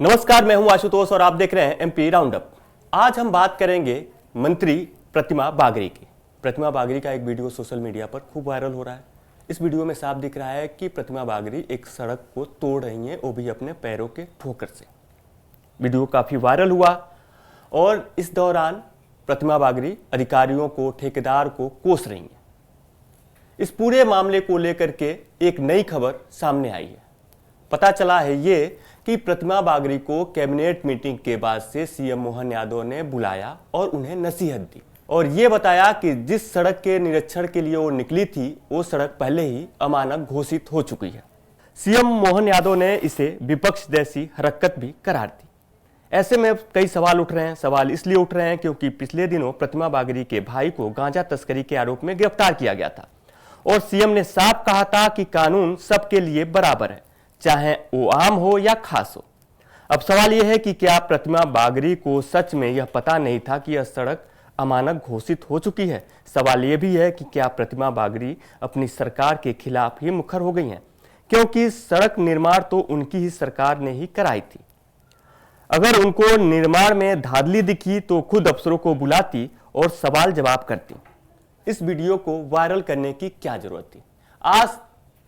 नमस्कार, मैं हूं आशुतोष और आप देख रहे हैं एमपी राउंडअप। आज हम बात करेंगे मंत्री प्रतिमा बागरी की। प्रतिमा बागरी का एक वीडियो सोशल मीडिया पर खूब वायरल हो रहा है। इस वीडियो में साफ दिख रहा है कि प्रतिमा बागरी एक सड़क को तोड़ रही हैं, वो भी अपने पैरों के ठोकर से। वीडियो काफी वायरल हुआ और इस दौरान प्रतिमा बागरी अधिकारियों को, ठेकेदार को कोस रही हैं। इस पूरे मामले को लेकर के एक नई खबर सामने आई है। पता चला है ये कि प्रतिमा बागरी को कैबिनेट मीटिंग के बाद से सीएम मोहन यादव ने बुलाया और उन्हें नसीहत दी और ये बताया कि जिस सड़क के निरीक्षण के लिए वो निकली थी वो सड़क पहले ही अमानक घोषित हो चुकी है। सीएम मोहन यादव ने इसे विपक्ष जैसी हरकत भी करार दी। ऐसे में कई सवाल उठ रहे हैं। सवाल इसलिए उठ रहे हैं क्योंकि पिछले दिनों प्रतिमा बागरी के भाई को गांजा तस्करी के आरोप में गिरफ्तार किया गया था और सीएम ने साफ कहा था कि कानून सबके लिए बराबर है, चाहे वो आम हो या खास हो। अब सवाल यह है कि क्या प्रतिमा बागरी को सच में यह पता नहीं था कि यह सड़क अमानक घोषित हो चुकी है? सवाल यह भी है कि क्या प्रतिमा बागरी अपनी सरकार के खिलाफ ही मुखर हो गई हैं, क्योंकि सड़क निर्माण तो उनकी ही सरकार ने ही कराई थी। अगर उनको निर्माण में धांधली दिखी तो खुद अफसरों को बुलाती और सवाल जवाब करती। इस वीडियो को वायरल करने की क्या जरूरत थी? आज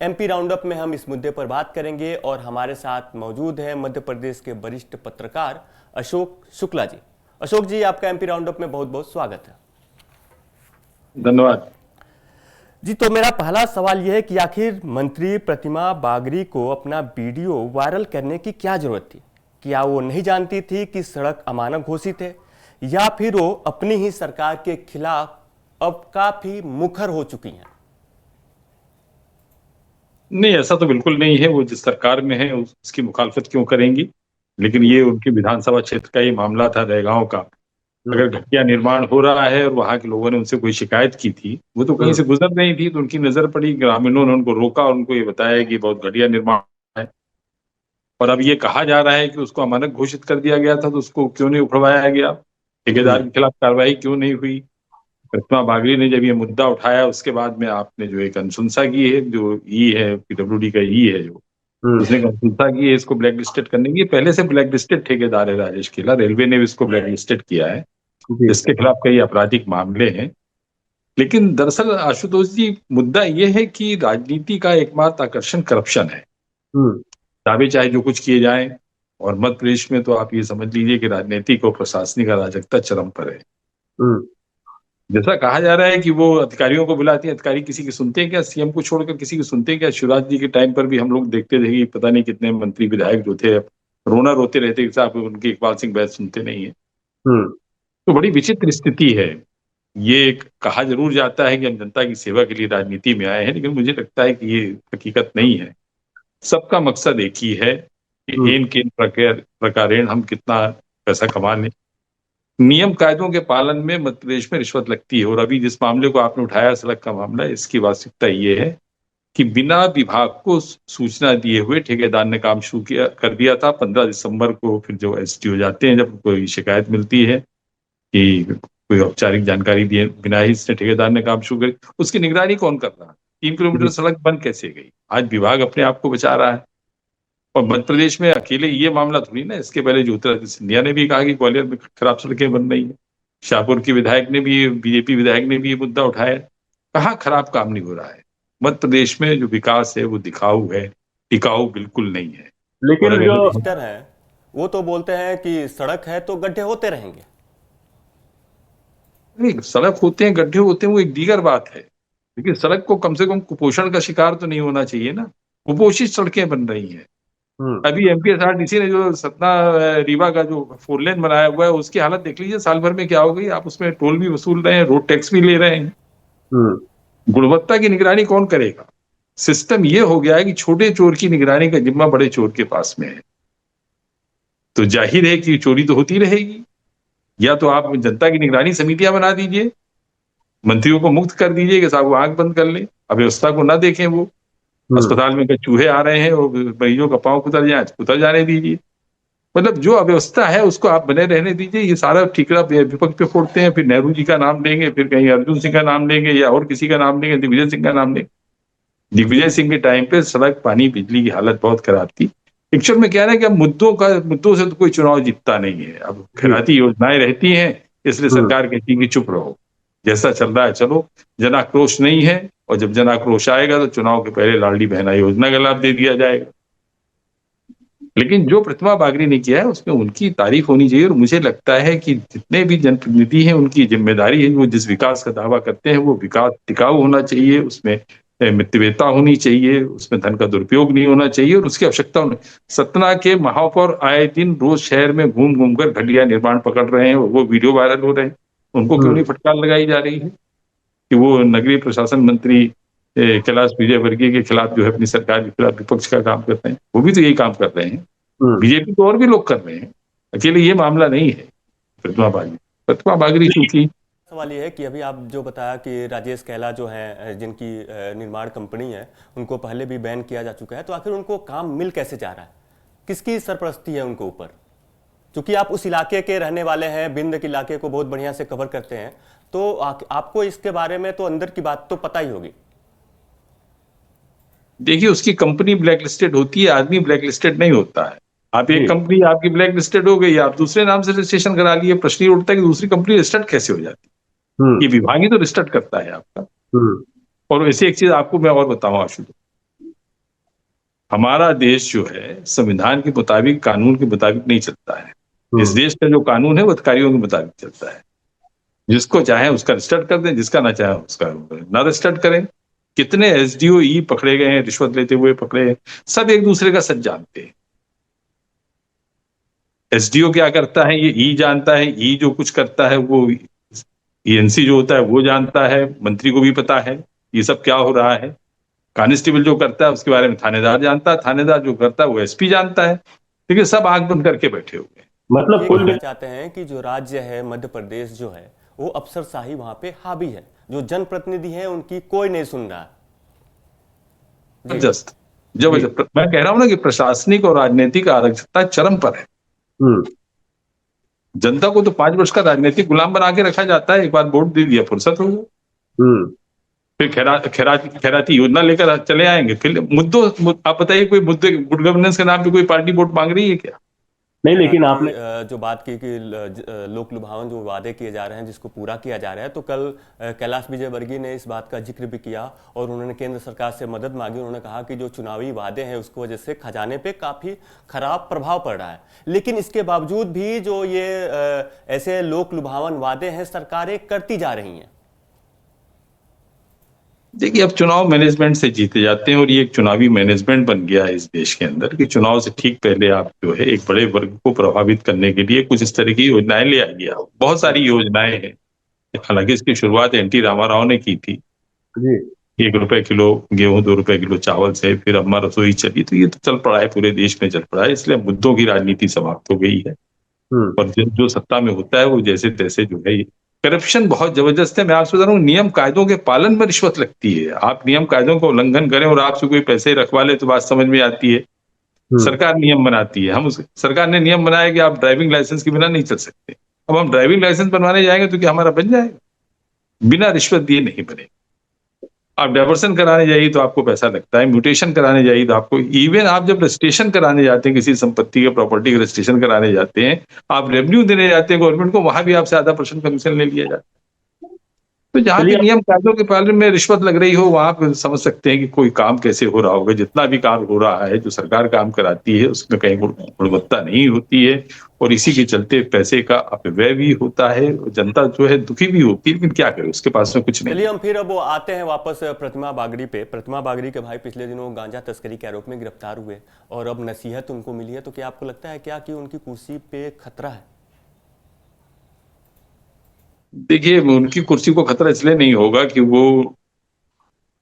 एमपी राउंडअप में हम इस मुद्दे पर बात करेंगे और हमारे साथ मौजूद है मध्य प्रदेश के वरिष्ठ पत्रकार अशोक शुक्ला जी। अशोक जी, आपका एमपी राउंडअप में बहुत बहुत स्वागत है। धन्यवाद जी। तो मेरा पहला सवाल यह है कि आखिर मंत्री प्रतिमा बागरी को अपना वीडियो वायरल करने की क्या जरूरत थी? क्या वो नहीं जानती थी कि सड़क अमानक घोषित है, या फिर वो अपनी ही सरकार के खिलाफ अब काफी मुखर हो चुकी हैं? नहीं, ऐसा तो बिल्कुल नहीं है। वो जिस सरकार में है उसकी मुखालफत क्यों करेंगी? लेकिन ये उनके विधानसभा क्षेत्र का ही मामला था, दहगांव का। अगर घटिया निर्माण हो रहा है और वहां के लोगों ने उनसे कोई शिकायत की थी, वो तो कहीं से गुजर रही थी, तो उनकी नजर पड़ी, ग्रामीणों ने उनको रोका और उनको ये बताया कि बहुत घटिया निर्माण है। और अब ये कहा जा रहा है कि उसको अमानक घोषित कर दिया गया था, तो उसको क्यों नहीं उठवाया गया? ठेकेदार के खिलाफ कार्रवाई क्यों नहीं हुई? प्रतिमा बागरी ने जब ये मुद्दा उठाया उसके बाद में आपने जो एक अनुशंसा की है, जो ई है, पीडब्ल्यूडी का ई है, जो उसने अनुशंसा की है इसको ब्लैक लिस्टेड करने की। पहले से ब्लैक लिस्टेड ठेकेदार है राजेश केला, रेलवे ने भी इसको ब्लैक लिस्टेड किया है। इसके खिलाफ कई आपराधिक मामले हैं। लेकिन दरअसल आशुतोष जी, मुद्दा ये है कि राजनीति का एकमात्र आकर्षण करप्शन है। दावे चाहे जो कुछ किए जाएं, और मध्य प्रदेश में तो आप ये समझ लीजिए कि राजनीतिक और प्रशासनिक अराजकता चरम पर है। जैसा कहा जा रहा है कि वो अधिकारियों को बुलाती है, अधिकारी किसी की सुनते हैं क्या? सीएम को छोड़कर किसी की सुनते हैं क्या? शिवराज जी के टाइम पर भी हम लोग देखते थे कि पता नहीं कितने मंत्री विधायक जो थे रोना रोते रहते कि साहब उनकी इकबाल सिंह बैस सुनते नहीं है। तो बड़ी विचित्र स्थिति है। ये कहा जरूर जाता है कि हम जनता की सेवा के लिए राजनीति में आए हैं, लेकिन मुझे लगता है कि ये हकीकत नहीं है। सबका मकसद एक ही है कि इन किन प्रकारेण हम कितना पैसा कमा लें। नियम कायदों के पालन में मध्य प्रदेश में रिश्वत लगती है। और अभी जिस मामले को आपने उठाया, सड़क का मामला, इसकी वास्तविकता ये है कि बिना विभाग को सूचना दिए हुए ठेकेदार ने काम शुरू कर दिया था। 15 दिसंबर को फिर जो एसडीओ जाते हैं, जब कोई शिकायत मिलती है कि कोई औपचारिक जानकारी दिए बिना ही इसने ठेकेदार ने काम शुरू कर, उसकी निगरानी कौन कर रहा है? 3 किलोमीटर सड़क बंद कैसे गई? आज विभाग अपने आप को बचा रहा है। और मध्य प्रदेश में अकेले ये मामला थोड़ी ना, इसके पहले ज्योतिरादित्य सिंधिया ने भी कहा कि ग्वालियर में खराब सड़कें बन रही है। शाहपुर की विधायक ने भी, बीजेपी विधायक ने भी ये मुद्दा उठाया। कहाँ खराब काम नहीं हो रहा है? मध्य प्रदेश में जो विकास है वो दिखाऊ है, टिकाऊ बिल्कुल नहीं है। लेकिन जो मिनिस्टर है वो तो बोलते हैं कि सड़क है तो गड्ढे होते रहेंगे। नहीं, सड़क होते हैं, गड्ढे होते हैं, वो एक दीगर बात है। लेकिन सड़क को कम से कम कुपोषण का शिकार तो नहीं होना चाहिए ना। कुपोषित सड़कें बन रही हैं। अभी एमपीएसआरटीसी ने जो सतना रीवा का जो 4 लेन बनाया हुआ है, उसकी हालत देख लीजिए, साल भर में क्या हो गई। आप उसमें टोल भी वसूल रहे हैं, रोड टैक्स भी ले रहे हैं। गुणवत्ता की निगरानी कौन करेगा? सिस्टम ये हो गया है कि छोटे चोर की निगरानी का जिम्मा बड़े चोर के पास में है। तो जाहिर है कि चोरी तो होती रहेगी। या तो आप जनता की निगरानी समितियां बना दीजिए, मंत्रियों को मुक्त कर दीजिए कि साहब वो आंख बंद कर ले, अव्यवस्था को ना देखें। वो अस्पताल में चूहे आ रहे हैं और मरीजों का पांव कुतर जाने दीजिए। मतलब जो अव्यवस्था है उसको आप बने रहने दीजिए। ये सारा ठीकरा विपक्ष पे फोड़ते हैं, फिर नेहरू जी का नाम लेंगे, फिर कहीं अर्जुन सिंह का नाम लेंगे या और किसी का नाम लेंगे, दिग्विजय सिंह का नाम लेंगे। दिग्विजय सिंह के टाइम पे सड़क, पानी, बिजली की हालत बहुत खराब थी। एक्चुअल में क्या है ना कि अब मुद्दों से तो कोई चुनाव जीतता नहीं है। अब खैराती योजनाएं रहती हैं, इसलिए सरकार कहती है कि चुप रहो, जैसा चल रहा है चलो, जन आक्रोश नहीं है। और जब जन आक्रोश आएगा तो चुनाव के पहले लाडली बहना योजना का लाभ दे दिया जाएगा। लेकिन जो प्रतिमा बागरी ने किया है उसमें उनकी तारीफ होनी चाहिए। और मुझे लगता है कि जितने भी जनप्रतिनिधि हैं उनकी जिम्मेदारी है, वो जिस विकास का दावा करते हैं वो विकास टिकाऊ होना चाहिए, उसमें मितव्ययिता होनी चाहिए, उसमें धन का दुरुपयोग नहीं होना चाहिए और उसकी आवश्यकता होनी। सतना के महापौर आए दिन रोज शहर में घूम घूम कर घटिया निर्माण पकड़ रहे हैं और वो वीडियो वायरल हो रहे हैं। उनको क्यों नहीं फटकार लगाई जा रही है कि वो नगरीय प्रशासन मंत्री कैलाश विजयवर्गीय के खिलाफ जो है अपनी सरकार के खिलाफ विपक्ष का काम करते हैं? वो भी तो यही काम कर रहे हैं। बीजेपी तो और भी लोग कर रहे हैं, अकेले ये मामला नहीं है। प्रतिमा बागरी चूंकि सवाल ये है कि अभी आप जो बताया कि राजेश कैला जो है जिनकी निर्माण कंपनी है उनको पहले भी बैन किया जा चुका है, तो आखिर उनको काम मिल कैसे जा रहा है? किसकी सरपरस्ती है उनको ऊपर? क्योंकि आप उस इलाके के रहने वाले हैं, बिंद के इलाके को बहुत बढ़िया से कवर करते हैं, तो आपको इसके बारे में तो अंदर की बात तो पता ही होगी। देखिए, उसकी कंपनी ब्लैक लिस्टेड होती है, आदमी ब्लैक लिस्टेड नहीं होता है। आप एक कंपनी आपकी ब्लैक लिस्टेड हो गई, आप दूसरे नाम से रजिस्ट्रेशन करा लिए, प्रश्न ये उठता है कि दूसरी कंपनी रजिस्टर्ड कैसे हो जाती है? ये विभाग ही तो रजिस्टर्ड करता है आपका। और वैसे एक चीज आपको मैं और बताऊं आशुतोष, हमारा देश जो है संविधान के मुताबिक, कानून के मुताबिक नहीं चलता है। इस देश का जो कानून है वो अधिकारियों के मुताबिक चलता है। जिसको चाहे उसका रजिस्टर्ड कर दें, जिसका ना चाहे उसका ना रजिस्टर्ड करें। कितने एसडीओ ई पकड़े गए हैं, रिश्वत लेते हुए पकड़े हैं, सब एक दूसरे का सच जानते हैं। एसडीओ क्या करता है ये ई जानता है, ई जो कुछ करता है वो ईएनसी जो होता है वो जानता है, मंत्री को भी पता है ये सब क्या हो रहा है। कांस्टेबल जो करता है उसके बारे में थानेदार जानता है, थानेदार जो करता है वो एसपी जानता है। देखिए सब आंख बंद करके बैठे हुए हैं। मतलब कुल चाहते हैं कि जो राज्य है मध्य प्रदेश जो है वो अफसरशाही वहां पे हावी है, जो जनप्रतिनिधि है उनकी कोई नहीं सुन रहा। जस्ट जब मैं कह रहा हूं ना कि प्रशासनिक और राजनीतिक अराजकता चरम पर है। जनता को तो 5 वर्ष का राजनीतिक गुलाम बना के रखा जाता है, एक बार वोट दे दिया फुर्सत हो गई। फिर खैराती योजना लेकर चले आएंगे। फिर आप बताइए, कोई मुद्दे गुड गवर्नेंस के नाम पे कोई पार्टी वोट मांग रही है क्या? नहीं, लेकिन आपने जो बात की कि लोक लुभावन जो वादे किए जा रहे हैं जिसको पूरा किया जा रहा है, तो कल कैलाश विजयवर्गीय ने इस बात का जिक्र भी किया और उन्होंने केंद्र सरकार से मदद मांगी। उन्होंने कहा कि जो चुनावी वादे हैं उसकी वजह से खजाने पे काफी खराब प्रभाव पड़ रहा है, लेकिन इसके बावजूद भी जो ये ऐसे लोक लुभावन वादे हैं सरकारें करती जा रही हैं। देखिए, अब चुनाव मैनेजमेंट से जीते जाते हैं और ये एक चुनावी मैनेजमेंट बन गया है इस देश के अंदर कि चुनाव से ठीक पहले आप जो है एक बड़े वर्ग को प्रभावित करने के लिए कुछ इस तरह की योजनाएं ले आइए। बहुत सारी योजनाएं हैं, हालांकि इसकी शुरुआत एनटी रामाराव ने की थी। 1 रुपए किलो गेहूं, 2 रुपए किलो चावल से, फिर अम्मा रसोई चली, तो ये तो चल पड़ा है, पूरे देश में चल पड़ा है। इसलिए मुद्दों की राजनीति समाप्त हो गई है और जो सत्ता में होता है वो जैसे तैसे जो है। करप्शन बहुत जबरदस्त है। मैं आपसे बता रहा हूँ, नियम कायदों के पालन में रिश्वत लगती है। आप नियम कायदों का उल्लंघन करें और आपसे कोई पैसे रखवा ले तो बात समझ में आती है। सरकार नियम बनाती है, सरकार ने नियम बनाया कि आप ड्राइविंग लाइसेंस के बिना नहीं चल सकते। अब हम ड्राइविंग लाइसेंस बनवाने जाएंगे तो क्या हमारा बन जाएगा? बिना रिश्वत दिए नहीं बनेगा। आप डाइवर्सन कराने जाइए तो आपको पैसा लगता है, म्यूटेशन कराने जाइए तो आपको, इवन आप जब रजिस्ट्रेशन कराने जाते हैं किसी संपत्ति के, प्रॉपर्टी का रजिस्ट्रेशन कराने जाते हैं, आप रेवेन्यू देने जाते हैं गवर्नमेंट को, वहां भी आपसे आधा % कमीशन ले लिया जाता है। तो जहां भी नियम कायदों के पालन में रिश्वत लग रही हो वहां पर समझ सकते हैं कि कोई काम कैसे हो रहा होगा। जितना भी काम हो रहा है, जो सरकार काम कराती है उसमें कहीं गुणवत्ता नहीं होती है और इसी के चलते पैसे का अपव्यय भी होता है। जनता जो है दुखी भी होती है, लेकिन क्या करे, उसके पास में कुछ नहीं। चलिए हम फिर अब आते हैं वापस प्रतिमा बागरी पे। प्रतिमा बागरी के भाई पिछले दिनों गांजा तस्करी के आरोप में गिरफ्तार हुए और अब नसीहत उनको मिली है, तो क्या आपको लगता है क्या कि उनकी कुर्सी पे खतरा है? देखिए, उनकी कुर्सी को खतरा इसलिए नहीं होगा कि वो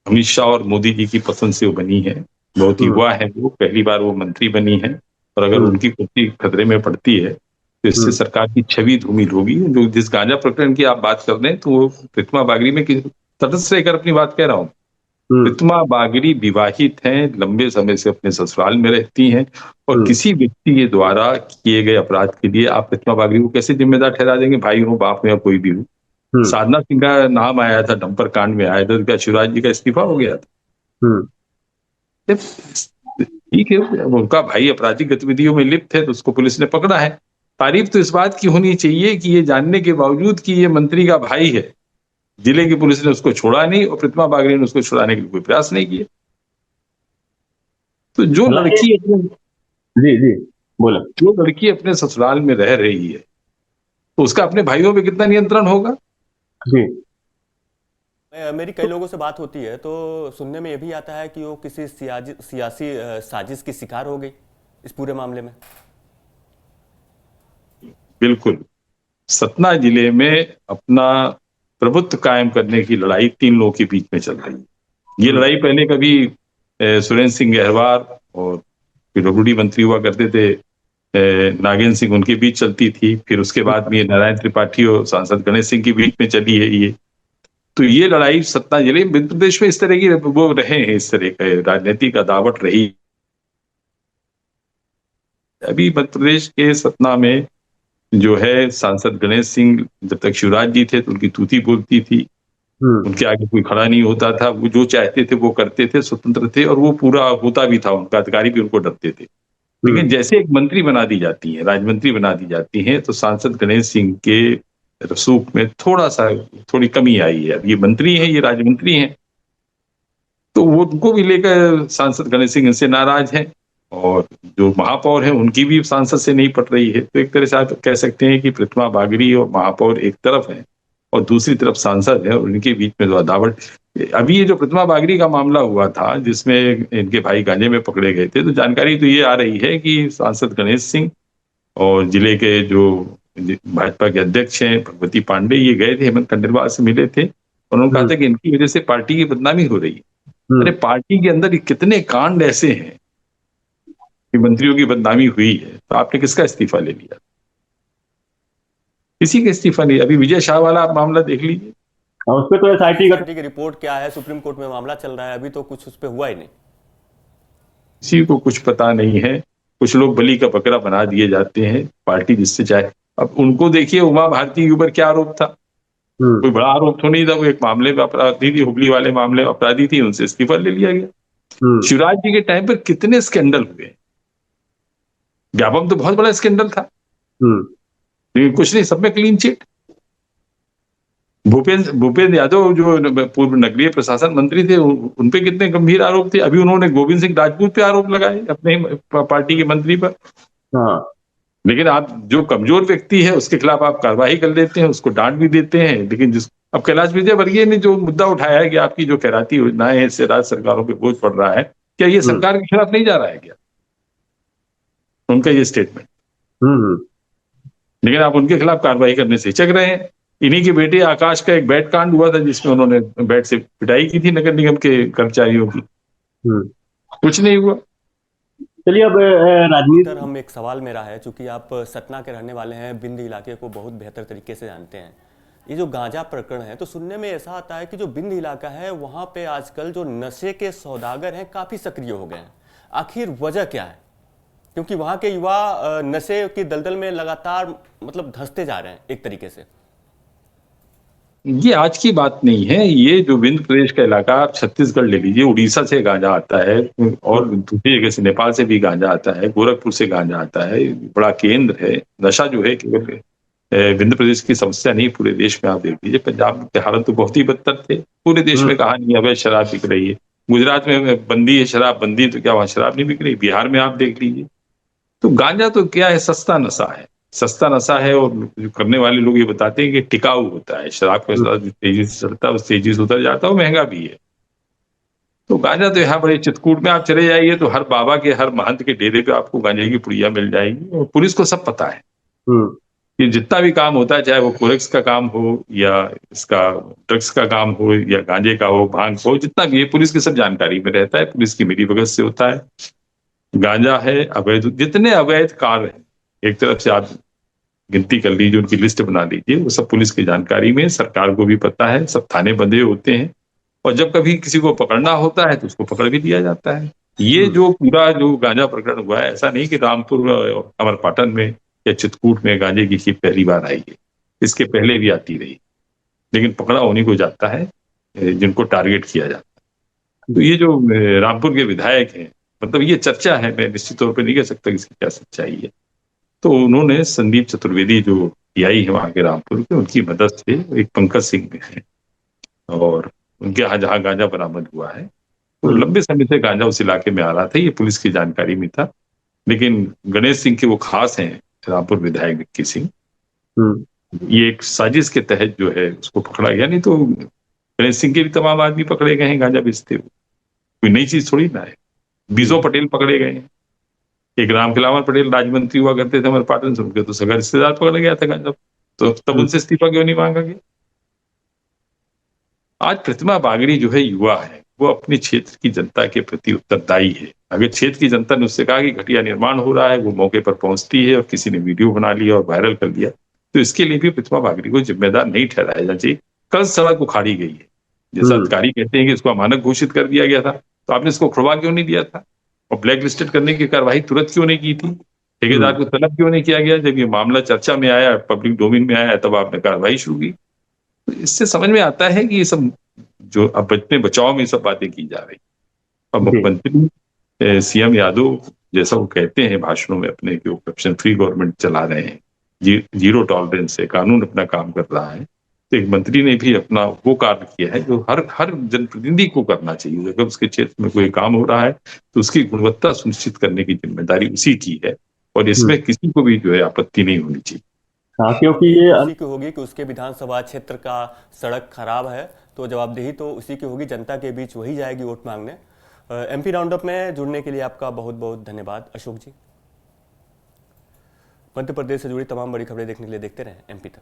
अमित शाह और मोदी जी की पसंद से वो बनी है। बहुत युवा है, वो पहली बार वो मंत्री बनी है और अगर उनकी कुर्सी खतरे में पड़ती है तो इससे सरकार की छवि धूमिल होगी। जो जिस गांजा प्रकरण की आप बात कर रहे हैं तो वो प्रतिमा बागरी में तटस्थ रहकर अपनी बात कह रहा हूँ। प्रतिमा बागरी विवाहित हैं, लंबे समय से अपने ससुराल में रहती हैं और किसी व्यक्ति के द्वारा किए गए अपराध के लिए आप प्रतिमा बागरी को कैसे जिम्मेदार ठहरा देंगे? भाई हो, बाप हो या कोई भी हो। साधना सिंह का नाम आया था, डंपर कांड में आया था, क्या शिवराज जी का इस्तीफा हो गया था? ठीक है, अब उनका भाई आपराधिक गतिविधियों में लिप्त है तो उसको पुलिस ने पकड़ा है। तारीफ तो इस बात की होनी चाहिए कि ये जानने के बावजूद कि ये मंत्री का भाई है, जिले की पुलिस ने उसको छोड़ा नहीं और प्रतिमा बागरी ने उसको छुड़ाने के लिए कोई प्रयास नहीं किया। तो हालांकि जी जी बोले। जो लड़की अपने ससुराल में रह रही है तो उसका अपने भाइयों पे कितना नियंत्रण होगा? जी, मेरी कई लोगों से बात होती है तो सुनने में ये भी आता है कि वो किसी सियासी साजिश की शिकार हो गई इस पूरे मामले में। बिल्कुल। सतना जिले में अपना प्रभुत्व कायम करने की लड़ाई 3 लोगों के बीच में चल रही है। ये लड़ाई पहले कभी सुरेंद्र सिंह गहरवार और पीडब्ल्यूडी मंत्री हुआ करते थे नागेंद्र सिंह, उनके बीच चलती थी। फिर उसके बाद में नारायण त्रिपाठी और सांसद गणेश सिंह के बीच में चली है ये। तो ये लड़ाई सत्ता जिले मध्य प्रदेश में इस तरह की वो रहे हैं, इस तरह का राजनीति का दावट रही। अभी मध्य प्रदेश के सतना में जो है सांसद गणेश सिंह, जब तक शिवराज जी थे तो उनकी तूती बोलती थी, उनके आगे कोई खड़ा नहीं होता था, वो जो चाहते थे वो करते थे, स्वतंत्र थे और वो पूरा होता भी था, उनका अधिकारी भी उनको डरते थे। लेकिन जैसे एक मंत्री बना दी जाती है, राजमंत्री बना दी जाती है, तो सांसद गणेश सिंह के रसूख में थोड़ी कमी आई है। अब ये मंत्री है, ये राजमंत्री हैं, तो वो उनको भी लेकर सांसद गणेश सिंह इनसे नाराज हैं और जो महापौर है उनकी भी सांसद से नहीं पट रही है। तो एक तरह से आप कह सकते हैं कि प्रतिमा बागरी और महापौर एक तरफ है और दूसरी तरफ सांसद है, और उनके बीच में जो अदावट। अभी ये जो प्रतिमा बागरी का मामला हुआ था जिसमें इनके भाई गांजे में पकड़े गए थे, तो जानकारी तो ये आ रही है कि सांसद गणेश सिंह और जिले के जो भाजपा के अध्यक्ष हैं भगवती पांडे, ये गए थे, हेमंत खंडेलवाल से मिले थे और उन्होंने कहा था कि इनकी वजह से पार्टी की बदनामी हो रही है। अरे पार्टी के अंदर कितने कांड ऐसे हैं कि मंत्रियों की बदनामी हुई है, तो आपने किसका इस्तीफा ले लिया? किसी का इस्तीफा नहीं। अभी विजय शाह वाला आप मामला देख लीजिए, और उस पर तो एसआईटी की रिपोर्ट क्या है, सुप्रीम कोर्ट में मामला चल रहा है, अभी तो कुछ उस पर हुआ ही नहीं। किसी को कुछ पता नहीं है। कुछ लोग बलि का बकरा बना दिए जाते हैं, पार्टी जिससे चाहे। अब उनको देखिए, उमा भारती के ऊपर क्या आरोप था? कोई बड़ा आरोप तो नहीं था, वो एक मामले में अपराधी थी, हुबली वाले मामले में अपराधी थी, उनसे इस्तीफा ले लिया गया। शिवराज जी के टाइम पर कितने स्कैंडल हुए, व्यापम तो बहुत बड़ा स्कैंडल था, लेकिन कुछ नहीं, सब में क्लीन चिट। भूपेंद्र यादव जो पूर्व नगरीय प्रशासन मंत्री थे, उनपे कितने गंभीर आरोप थे। अभी उन्होंने गोविंद सिंह राजपूत पे आरोप लगाए, अपने पार्टी के मंत्री पर। लेकिन आप जो कमजोर व्यक्ति है उसके खिलाफ आप कार्रवाई कर लेते हैं, उसको डांट भी देते हैं। लेकिन अब कैलाश विजयवर्गीय ने जो मुद्दा उठाया है कि आपकी जो खैराती योजनाएं हैं, इससे राज्य सरकारों पे बोझ पड़ रहा है, क्या ये सरकार के खिलाफ नहीं जा रहा है क्या, उनका ये स्टेटमेंट? लेकिन आप उनके खिलाफ कार्रवाई करने से हिचक रहे हैं। इन्हीं के बेटे आकाश का एक बैट कांड हुआ था जिसमें उन्होंने बैट से पिटाई की थी नगर निगम के कर्मचारियों की, कुछ नहीं हुआ। चलिए अब राजनीति, हम एक सवाल मेरा है, चूंकि आप सतना के रहने वाले हैं, बिंद इलाके को बहुत बेहतर तरीके से जानते हैं। ये जो गांजा प्रकरण है, तो सुनने में ऐसा आता है कि जो बिंद इलाका है वहां पे आजकल जो नशे के सौदागर हैं काफी सक्रिय हो गए हैं। आखिर वजह क्या है? क्योंकि वहां के युवा नशे की दलदल में लगातार मतलब धंसते जा रहे हैं एक तरीके से। ये आज की बात नहीं है। ये जो विंध्य प्रदेश का इलाका, आप छत्तीसगढ़ ले लीजिए, उड़ीसा से गांजा आता है और दूसरी जगह से नेपाल से भी गांजा आता है, गोरखपुर से गांजा आता है, बड़ा केंद्र है। नशा जो है केवल विंध्य प्रदेश की समस्या नहीं, पूरे देश में आप देख लीजिए। पंजाब के हालत तो बहुत ही बदतर थे, पूरे देश में कहानी अवैध शराब बिक रही है। गुजरात में बंदी है शराब बंदी, तो क्या वहां शराब नहीं बिक रही? बिहार में आप देख लीजिए। तो गांजा तो क्या है, सस्ता नशा है, सस्ता नशा है। और जो करने वाले लोग ये बताते हैं कि टिकाऊ होता है, शराब के साथ जो तेजी से चढ़ता है उस तेजी से उतर जाता है, वो महंगा भी है। तो गांजा तो यहाँ बड़े चित्रकूट में आप चले जाइए तो हर बाबा के, हर महंत के डेरे पे आपको गांजे की पुड़िया मिल जाएगी। और पुलिस को सब पता है कि जितना भी काम होता है, चाहे वो कोरेक्स का काम हो या इसका ड्रग्स का काम हो या गांजे का हो, भांग हो, जितना भी है, पुलिस की सब जानकारी में रहता है। पुलिस की मिलीभगत से होता है। गांजा है, अवैध, जितने अवैध कार्य हैं, एक तरफ से आप गिनती कर लीजिए, उनकी लिस्ट बना लीजिए, वो सब पुलिस की जानकारी में, सरकार को भी पता है, सब थाने बंधे होते हैं। और जब कभी किसी को पकड़ना होता है तो उसको पकड़ भी दिया जाता है। ये जो पूरा जो गांजा प्रकरण हुआ है, ऐसा नहीं कि रामपुर और अमरपाटन में या चित्रकूट में गांजे की खेप पहली बार आई है, इसके पहले भी आती रही, लेकिन पकड़ा उन्हीं को जाता है जिनको टारगेट किया जाता है। तो ये जो रामपुर के विधायक हैं, मतलब ये चर्चा है, मैं निश्चित तौर पे नहीं कह सकता कि इसकी क्या सच्चाई है। तो उन्होंने संदीप चतुर्वेदी जो पीआई है वहां के रामपुर के, उनकी मदद से, एक पंकज सिंह में है, और उनके यहाँ जहाँ गांजा बरामद हुआ है, तो लंबे समय से गांजा उस इलाके में आ रहा था, ये पुलिस की जानकारी में था। लेकिन गणेश सिंह के वो खास हैं, रामपुर विधायक विक्की सिंह, ये एक साजिश के तहत जो है उसको पकड़ा गया। नहीं तो गणेश सिंह के भी तमाम आदमी पकड़े गए हैं गांजा बेचते हुए, कोई नई चीज थोड़ी ना है। बीजो पटेल पकड़े गए हैं, एक रामखिलावन पटेल राज्य मंत्री हुआ करते थे हमारे पाटन से, उनके तो सगा रिश्तेदार पकड़ा गया था गांजा, तो तब उनसे इस्तीफा क्यों नहीं मांगा गया। आज प्रतिमा बागड़ी जो है युवा है, वो अपने क्षेत्र की जनता के प्रति उत्तरदायी है। अगर क्षेत्र की जनता ने उससे कहा कि घटिया निर्माण हो रहा है, वो मौके पर पहुंचती है और किसी ने वीडियो बना लिया और वायरल कर दिया, तो इसके लिए भी प्रतिमा बागड़ी को जिम्मेदार नहीं ठहराया जाना चाहिए। कल सड़क उखाड़ी गई है, जैसा अधिकारी कहते हैं कि इसको अमानक घोषित कर दिया गया था, तो आपने इसको खुलवा क्यों नहीं दिया था, और ब्लैक लिस्टेड करने की कार्रवाई तुरंत क्यों नहीं की थी, ठेकेदार को तलब क्यों नहीं किया गया। जब ये मामला चर्चा में आया, पब्लिक डोमेन में आया, तब आपने कार्रवाई शुरू की। तो इससे समझ में आता है कि ये सब जो अब बचने बचाव में सब बातें की जा रही। और मुख्यमंत्री सीएम यादव, जैसा वो कहते हैं भाषणों में अपने, कि वो करप्शन फ्री गवर्नमेंट चला रहे हैं, जीरो टॉलरेंस से कानून अपना काम कर रहा है, तो एक मंत्री ने भी अपना वो कार्य किया है जो हर हर जनप्रतिनिधि को करना चाहिए। अगर उसके क्षेत्र में कोई काम हो रहा है तो उसकी गुणवत्ता सुनिश्चित करने की जिम्मेदारी उसी की है, और इसमें किसी को भी जो है आपत्ति नहीं होनी चाहिए। हाँ, क्योंकि ये उसी की होगी कि उसके विधानसभा क्षेत्र का सड़क खराब है, तो जवाबदेही तो उसी की होगी, जनता के बीच वही जाएगी वोट मांगने। एमपी राउंडअप में जुड़ने के लिए आपका बहुत बहुत धन्यवाद अशोक जी। मध्य प्रदेश से जुड़ी तमाम बड़ी खबरें देखने के लिए देखते रहें एमपी तक।